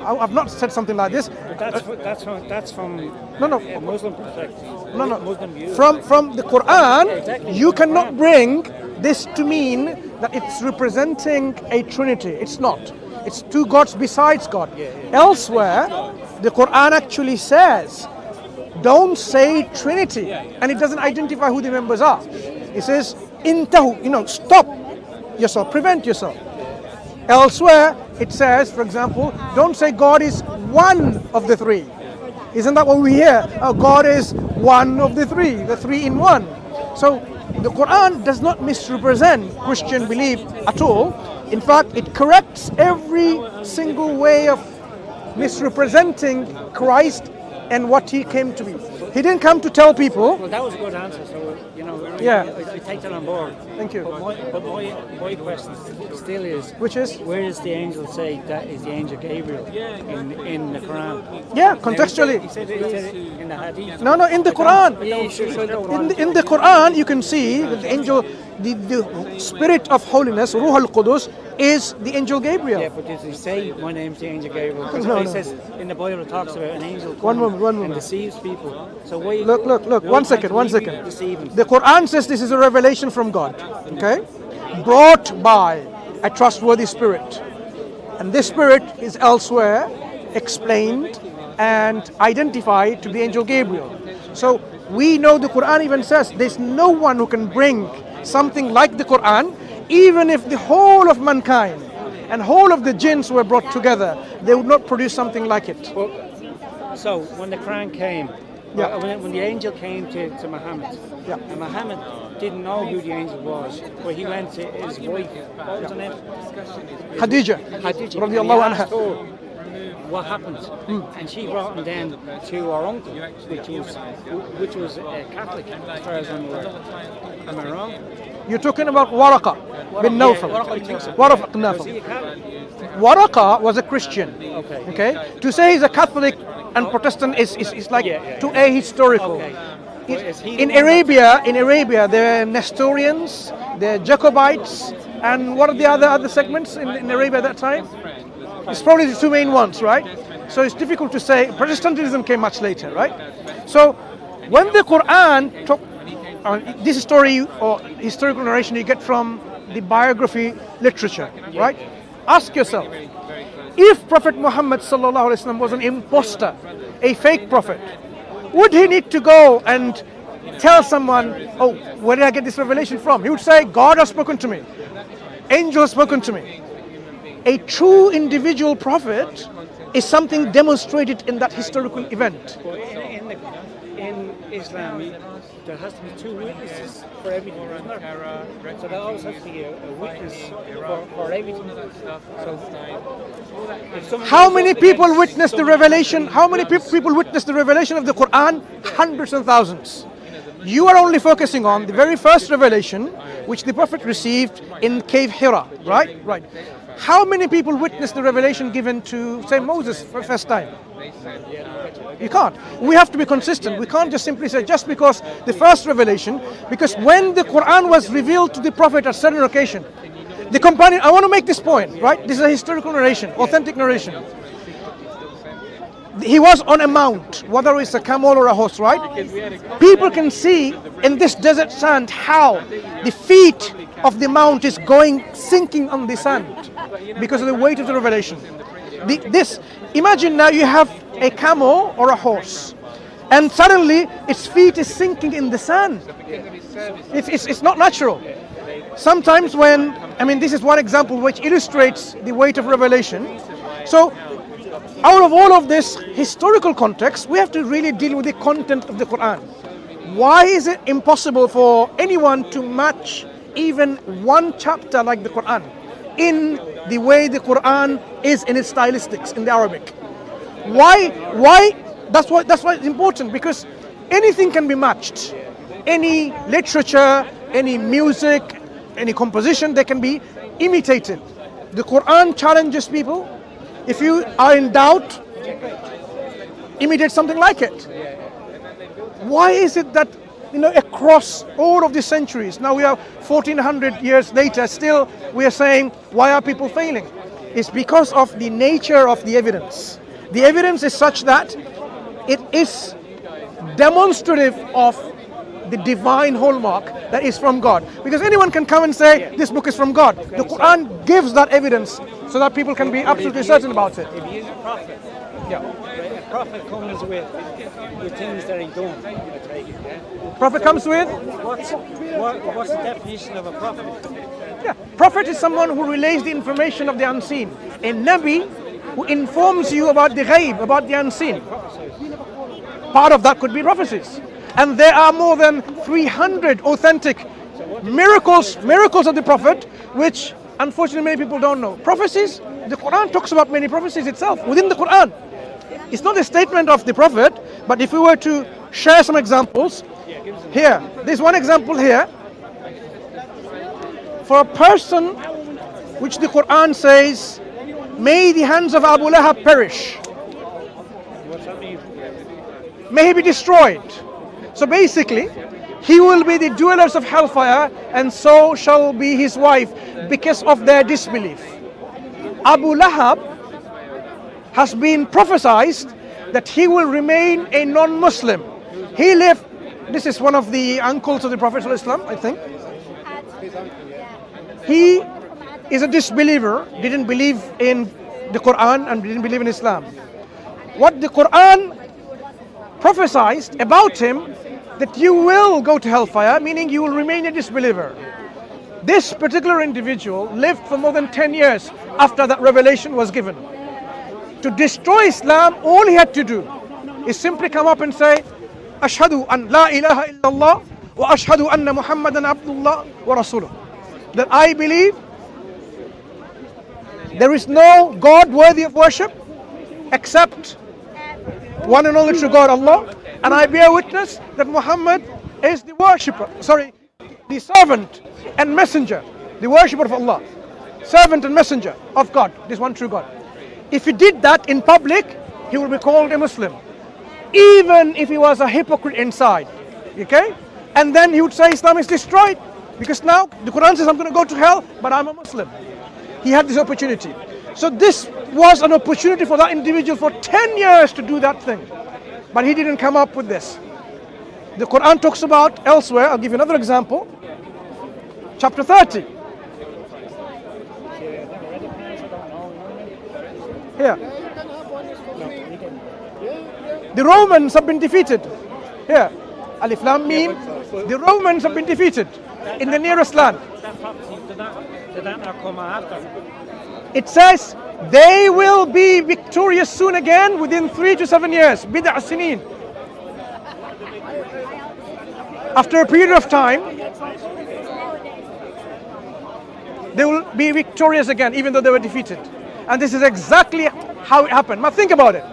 I've not said something like this. But that's from No. a Muslim perspective. No. Muslim view. From the Quran, Exactly. you cannot bring this to mean that it's representing a trinity. It's not. It's two gods besides God. Elsewhere, the Quran actually says, don't say trinity, and it doesn't identify who the members are. It says, intahu, stop yourself, prevent yourself. Elsewhere, it says, for example, don't say God is one of the three. Isn't that what we hear? Oh, God is one of the three in one. So the Quran does not misrepresent Christian belief at all. In fact, it corrects every single way of misrepresenting Christ and what he came to be. He didn't come to tell people. Well, that was a good answer. So Yeah. I take that on board. Thank you. But my question still is, Which is? where does the angel say that is the angel Gabriel in the Quran? Yeah, contextually. He said it in the Hadith. No, in the Quran. Yeah, sure. In the Quran, you can see that the angel, the spirit of holiness, Ruh al-Qudus, is the angel Gabriel. Yeah, but does he say my name's the angel Gabriel? Because No. it says in the Bible it talks about an angel One coming moment. and deceives people. So why? Look. why One can't second. we be deceiving? The Quran says this is a revelation from God. Okay, brought by a trustworthy spirit, and this spirit is elsewhere explained and identified to the angel Gabriel. So we know the Quran even says there's no one who can bring something like the Quran, even if the whole of mankind and whole of the jinns were brought together, they would not produce something like it. Well, so when the Quran came, Yeah. when the angel came to Muhammad, Yeah. and Muhammad didn't know who the angel was, but he went to his wife, what was her name? Khadija, Hadija, radiallahu and he asked anha. her what happened, and she brought him then to our uncle, which was a Catholic, as far as I'm aware. Am I wrong? You're talking about Waraqa bin Nawfal. Waraqa, I think so. Waraqa bin Was Nawfal. he a Catholic? Waraqa was a Christian. Okay. To say he's a Catholic and Protestant is like too ahistorical. Okay. Well, is he In the one Arabia, there are Nestorians, there are Jacobites, and what are the other segments in Arabia at that time? It's probably the two main ones, right? So it's difficult to say. Protestantism came much later, right? So when the Quran talk, this story or historical narration you get from the biography literature, right? Ask yourself, if Prophet Muhammad sallallahu alaihi wasallam was an imposter, a fake prophet, would he need to go and tell someone, oh, where did I get this revelation from? He would say, God has spoken to me. Angel has spoken to me. A true individual prophet is something demonstrated in that historical event. in Islam, there has to be two witnesses for everything, isn't there? So there always has to be a witness for everything. So if someone How goes many up people against witnessed the someone- revelation? How many people witnessed the revelation of the Quran? Hundreds and thousands. You are only focusing on the very first revelation which the Prophet received in Cave Hira, right? Right. How many people witnessed the revelation given to, say, Moses for the first time? You can't. We have to be consistent. We can't just simply say just because the first revelation, because when the Quran was revealed to the Prophet at certain occasion, the companion, I want to make this point, right? This is a historical narration, authentic narration. He was on a mount, whether it's a camel or a horse, right? People can see in this desert sand how the feet of the mount is going, sinking on the sand because of the weight of the revelation. Imagine now you have a camel or a horse, and suddenly its feet is sinking in the sand. It's not natural. Sometimes this is one example which illustrates the weight of revelation. So, out of all of this historical context, we have to really deal with the content of the Quran. Why is it impossible for anyone to match even one chapter like the Quran in the way the Quran is in its stylistics in the Arabic? Why? That's why it's important, because anything can be matched. Any literature, any music, any composition, they can be imitated. The Quran challenges people. If you are in doubt, imitate something like it. Why is it that across all of the centuries, now we are 1400 years later, still we are saying, why are people failing? is because of the nature of the evidence. The evidence is such that it is demonstrative of the divine hallmark that is from God. Because anyone can come and say, this book is from God. The Quran gives that evidence so that people can be absolutely certain about it. If he is a prophet, Yeah. a prophet comes with things that he done, I take it, yeah? Prophet comes with? What's the definition of a prophet? Yeah. Prophet is someone who relays the information of the unseen. A Nabi who informs you about the ghaib, about the unseen. Part of that could be prophecies. And there are more than 300 authentic miracles of the Prophet, which unfortunately many people don't know. Prophecies, the Quran talks about many prophecies itself within the Quran. It's not a statement of the Prophet, but if we were to share some examples, here, there's one example here. For a person which the Quran says, may the hands of Abu Lahab perish. What's that mean? May he be destroyed. So basically, he will be the dwellers of hellfire, and so shall be his wife because of their disbelief. Abu Lahab has been prophesied that he will remain a non-Muslim. He lived, this is one of the uncles of the Prophet ﷺ, I think. He is a disbeliever, didn't believe in the Quran and didn't believe in Islam. What the Quran prophesied about him, that you will go to hellfire, meaning you will remain a disbeliever. This particular individual lived for more than 10 years after that revelation was given. To destroy Islam, all he had to do is simply come up and say, Ashhadu an la ilaha illallah wa ashhadu anna Muhammadan abdullah wa rasuluh. That I believe there is no God worthy of worship except one and only true God, Allah, and I bear witness that Muhammad is the the servant and messenger, the worshipper of Allah, servant and messenger of God, this one true God. If he did that in public, he will be called a Muslim, even if he was a hypocrite inside. Okay? And then he would say Islam is destroyed, because now the Quran says I'm going to go to hell, but I'm a Muslim. He had this opportunity. So this was an opportunity for that individual for 10 years to do that thing. But he didn't come up with this. The Quran talks about elsewhere, I'll give you another example. Chapter 30. Here. The Romans have been defeated. Here. Alif Lam Mim. The Romans have been defeated in the nearest land. That prophecy, did that not come after? It says they will be victorious soon again within 3 to 7 years. Bid'a sinin. After a period of time, they will be victorious again, even though they were defeated. And this is exactly how it happened. Now think about it.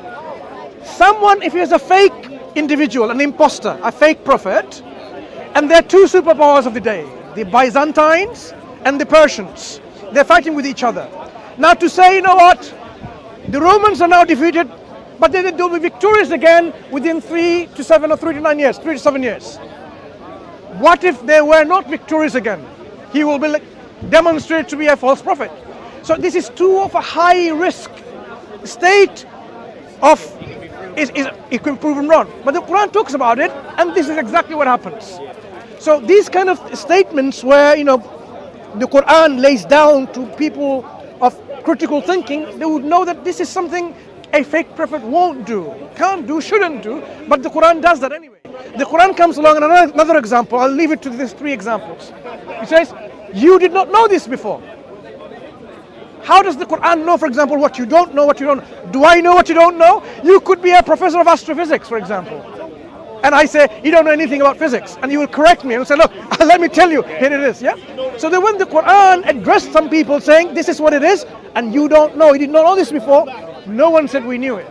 Someone, if he is a fake individual, an imposter, a fake prophet, and there are two superpowers of the day, the Byzantines and the Persians. They're fighting with each other. Now to say, you know what, the Romans are now defeated, but they'll be victorious again within 3 to 7 or 3 to 9 years, 3 to 7 years. What if they were not victorious again? He will be demonstrated to be a false prophet. So this is too of a high risk state of, it can prove him wrong. But the Quran talks about it, and this is exactly what happens. So these kind of statements where, the Quran lays down to people of critical thinking, they would know that this is something a fake prophet won't do, can't do, shouldn't do, but the Quran does that anyway. The Quran comes along, and another example, I'll leave it to these 3 examples. It says, you did not know this before. How does the Quran know, for example, what you don't know, Do I know what you don't know? You could be a professor of astrophysics, for example. And I say, you don't know anything about physics. And you will correct me and say, look, let me tell you, here it is, yeah? So then when the Quran addressed some people saying, this is what it is, and you don't know, you did not know this before, no one said we knew it.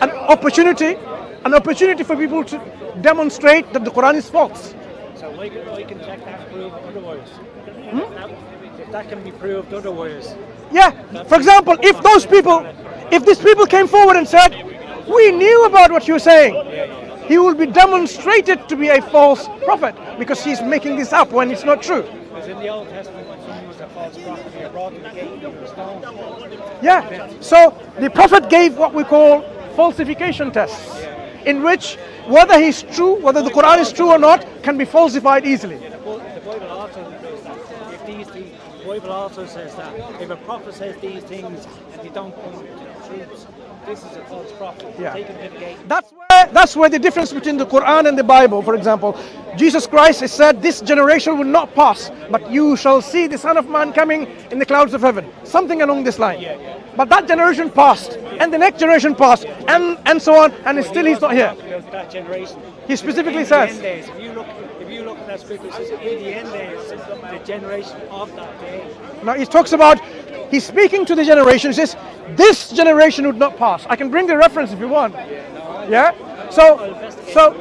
An opportunity for people to demonstrate that the Quran is false. So we can check that proof otherwise. If that can be proved otherwise. Yeah, for example, if these people came forward and said, we knew about what you're saying, he will be demonstrated to be a false prophet because he's making this up when it's not true. Because in the Old Testament, when someone was a false false prophet here, brought to the gate of the stone. Yeah. So the Prophet gave what we call falsification tests, in which whether he's true, whether the Quran is true or not, can be falsified easily. The Bible also says that if these things, the Bible also says that if a prophet says these things and they don't come to the truth, this is a false prophet. Yeah. Take him to the gate. That's where the difference between the Quran and the Bible, for example, Jesus Christ has said, this generation will not pass, but you shall see the Son of Man coming in the clouds of heaven. Something along this line. But that generation passed, and the next generation passed, and so on, and still he's not here. That generation. He specifically In says, the end days, if you look at that scripture, it says in the end days, the generation of that day. now he talks about, he's speaking to the generation, he says, this generation would not pass. I can bring the reference if you want. Yeah? So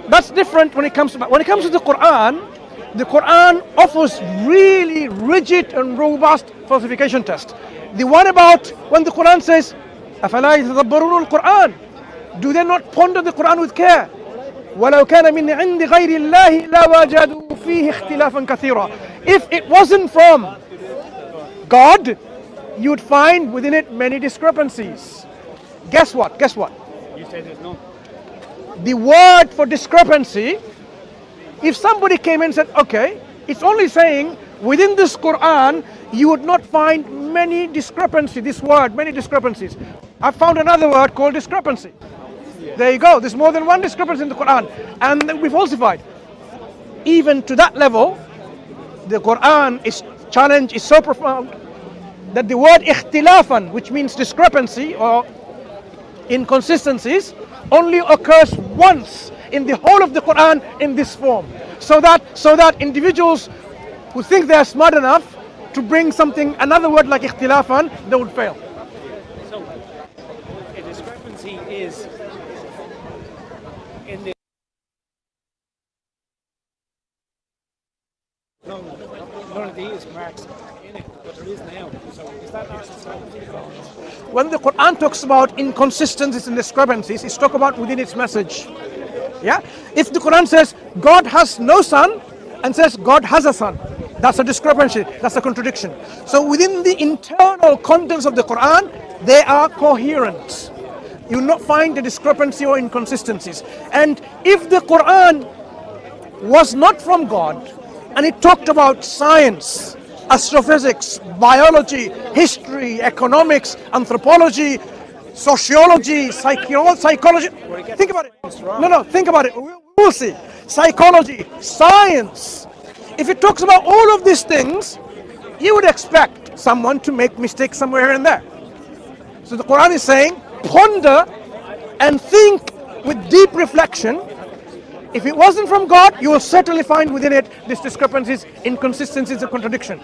that's different when it comes to the Quran offers really rigid and robust falsification test. The one about when the Quran says, أَفَلَا يَتَدَبَّرُونَ الْقُرْآنَ, do they not ponder the Quran with care? وَلَوْ كَانَ مِنْ عِنْدِ غَيْرِ اللَّهِ لَوَجَدُوا فِيهِ اخْتِلَافًا كَثِيرًا. If it wasn't from God, you'd find within it many discrepancies. Guess what? You say there's none. The word for discrepancy, if somebody came and said, okay, it's only saying within this Quran you would not find many discrepancies, this word, many discrepancies. I found another word called discrepancy. There you go, there's more than one discrepancy in the Quran, and we falsified. Even to that level, the Quran is challenge is so profound that the word ikhtilafan, which means discrepancy or inconsistencies, only occurs once in the whole of the Quran in this form. So that individuals who think they are smart enough to bring something, another word like ikhtilafan, they would fail. So a discrepancy is in the none of these marks in it, but there is now. So is that not discrepancy? When the Quran talks about inconsistencies and discrepancies, it's talk about within its message. Yeah? If the Quran says God has no son and says God has a son, that's a discrepancy, that's a contradiction. So within the internal contents of the Quran, they are coherent. You will not find a discrepancy or inconsistencies. And if the Quran was not from God and it talked about science, astrophysics, biology, history, economics, anthropology, sociology, psychology. Think about it. Think about it. We'll see. Psychology, science. If it talks about all of these things, you would expect someone to make mistakes somewhere here and there. So the Quran is saying, ponder and think with deep reflection. If it wasn't from God, you will certainly find within it these discrepancies, inconsistencies, and contradiction.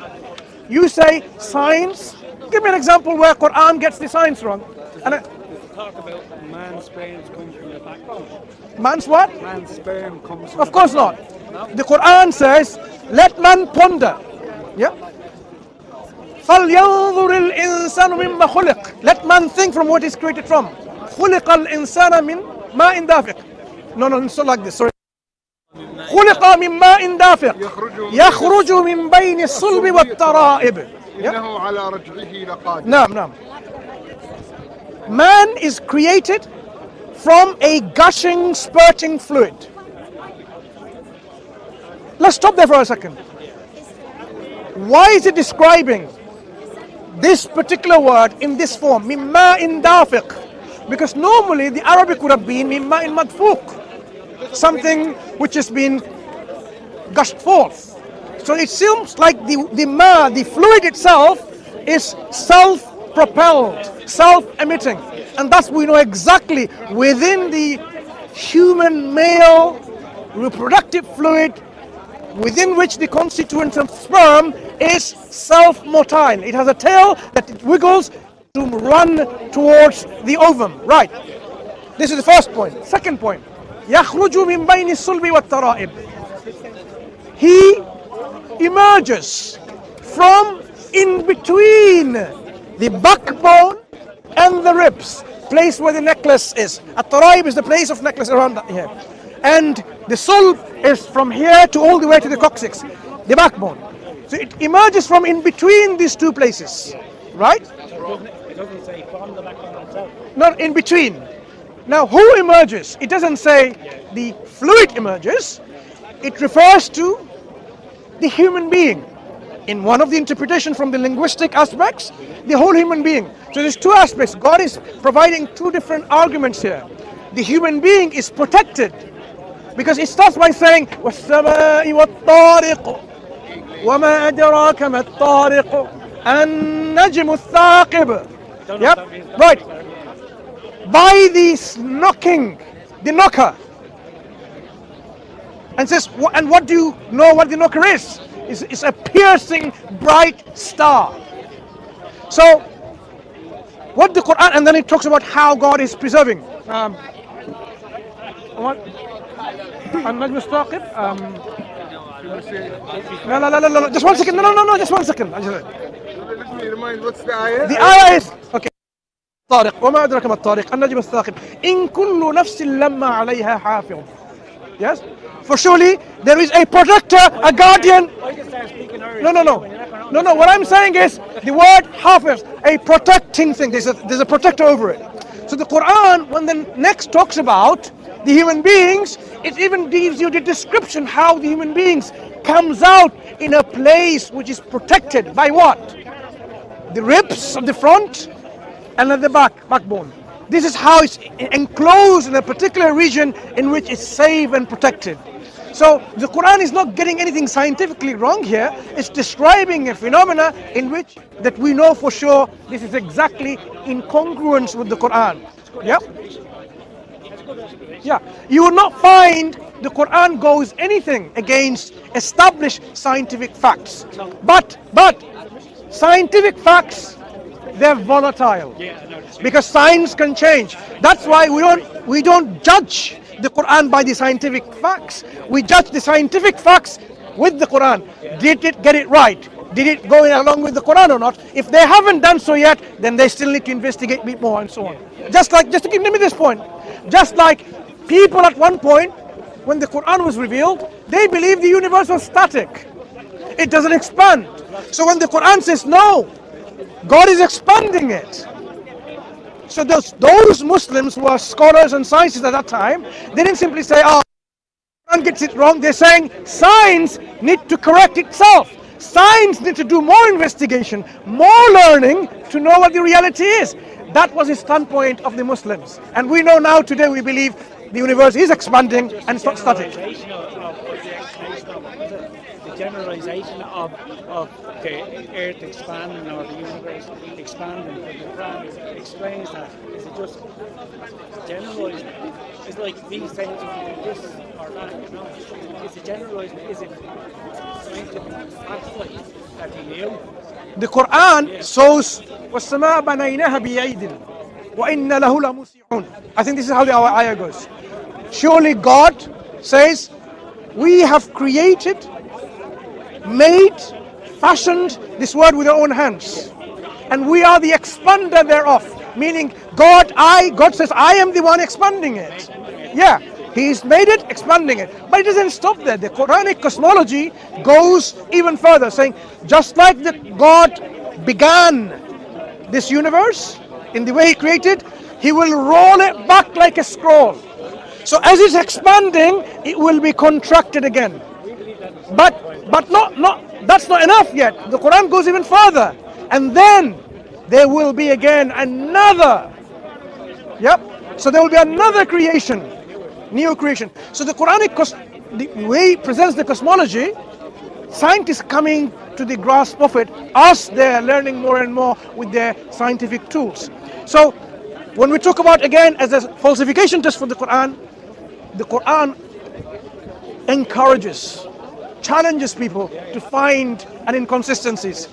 You say science. Give me an example where Quran gets the science wrong. And Talk about man's sperm comes from the backbone. man's what? Man's sperm comes from Of course not. The Quran says, let man ponder. Yeah. فَلْيَنظُرِ الْإِنسَانُ مِمَّا خُلِقَ. Let man think from what is created from. خُلِقَ الْإِنسَانَ مِنْ مَاءٍ دَافِقٍ. No, it's not like this. Sorry. خُلِقَ مِنْ مَاءٍ دَافِقٍ يَخْرُجُ مِنْ بَيْنِ الصُّلْبِ وَالتَّرَائِبِ. إنه على رجعه لقادر. No. Man is created from a gushing, spurting fluid. Let's stop there for a second. Why is it describing this particular word in this form, mimma in dafiq? Because normally the Arabic would have been mimma in madfuq, something which has been gushed forth. So it seems like the fluid itself is self-propelled, self-emitting. And thus we know exactly within the human male reproductive fluid, within which the constituent of sperm is self-motile. It has a tail that it wiggles to run towards the ovum. Right. This is the first point. Second point. يَخْرُجُ مِنْ بَيْنِ الصُّلْبِ وَالتَّرَائِبِ. He emerges from in between the backbone and the ribs, place where the necklace is. At-taraib is the place of necklace around here. And the sulb is from here to all the way to the coccyx, the backbone. So it emerges from in between these two places, right? It doesn't say from the background itself. Not in between. Now, who emerges? It doesn't say the fluid emerges. It refers to the human being. In one of the interpretations from the linguistic aspects, the whole human being. So there's two aspects. God is providing two different arguments here. The human being is protected because it starts by saying وَالسَّمَاءِ وَالطَّارِقُ وَمَا أَدْرَاكَ مَا الطَّارِقُ النَّجْمُ الثَّاقِبُ. Yep, right. By this knocking, the knocker. And says, and what do you know what the knocker is? It's a piercing bright star. So, what the Quran, and then it talks about how God is preserving. What? النجم الثاقب. No, just 1 second. No, just 1 second. Let me remind, what's the ayah? The ayah is, okay. طارق وما أدرك ما الطارق النجم الثاقب إن كل نفس لما عليها حافظ. Yes? For surely there is a protector, a guardian. Why just start speaking Irish? No. What I'm saying is the word hafiz, a protecting thing. There's a protector over it. So the Quran, when the next talks about the human beings, it even gives you the description how the human beings comes out in a place which is protected by what? The ribs of the front and at the backbone. This is how it's enclosed in a particular region in which it's safe and protected. So the Quran is not getting anything scientifically wrong here. It's describing a phenomena in which that we know for sure this is exactly in congruence with the Quran. Yeah? Yeah. You will not find the Quran goes anything against established scientific facts. But scientific facts, they're volatile because science can change. That's why we don't judge the Quran by the scientific facts. We judge the scientific facts with the Quran. Did it get it right? Did it go along with the Quran or not? If they haven't done so yet, then they still need to investigate a bit more and so on. Just to give me this point, just like people at one point, when the Quran was revealed, they believed the universe was static. It doesn't expand. So when the Quran says no, God is expanding it. So those Muslims who are scholars and scientists at that time, they didn't simply say, oh, Quran gets it wrong. They're saying science needs to correct itself. Science needs to do more investigation, more learning to know what the reality is. That was the standpoint of the Muslims. And we know now today we believe the universe is expanding and it's not static. The generalization of the earth expanding or the universe expanding, but the Quran explains that. Is it just generalized? It's like me saying to you this or that, you know? Is it generalized? Is it scientific facts that he knew? The Quran shows وَالسَّمَاءَ بَنَيْنَاهَا بِأَيْدٍ وَإِنَّ لَهُ لَمُوسِعُونَ. I think this is how the ayah goes. Surely God says, we have created, made, fashioned this world with our own hands. And we are the expander thereof. Meaning God says, I am the one expanding it. Yeah, He's made it, expanding it. But it doesn't stop there. The Quranic cosmology goes even further, saying, just like God began this universe in the way He created, He will roll it back like a scroll. So as it's expanding, it will be contracted again. But that's not enough yet. The Quran goes even further. And then there will be again another. Yep. So there will be another creation. New creation. So the Quranic, the way it presents the cosmology, scientists coming to the grasp of it, us they're learning more and more with their scientific tools. So when we talk about again as a falsification test for the Quran encourages, challenges people to find an inconsistencies.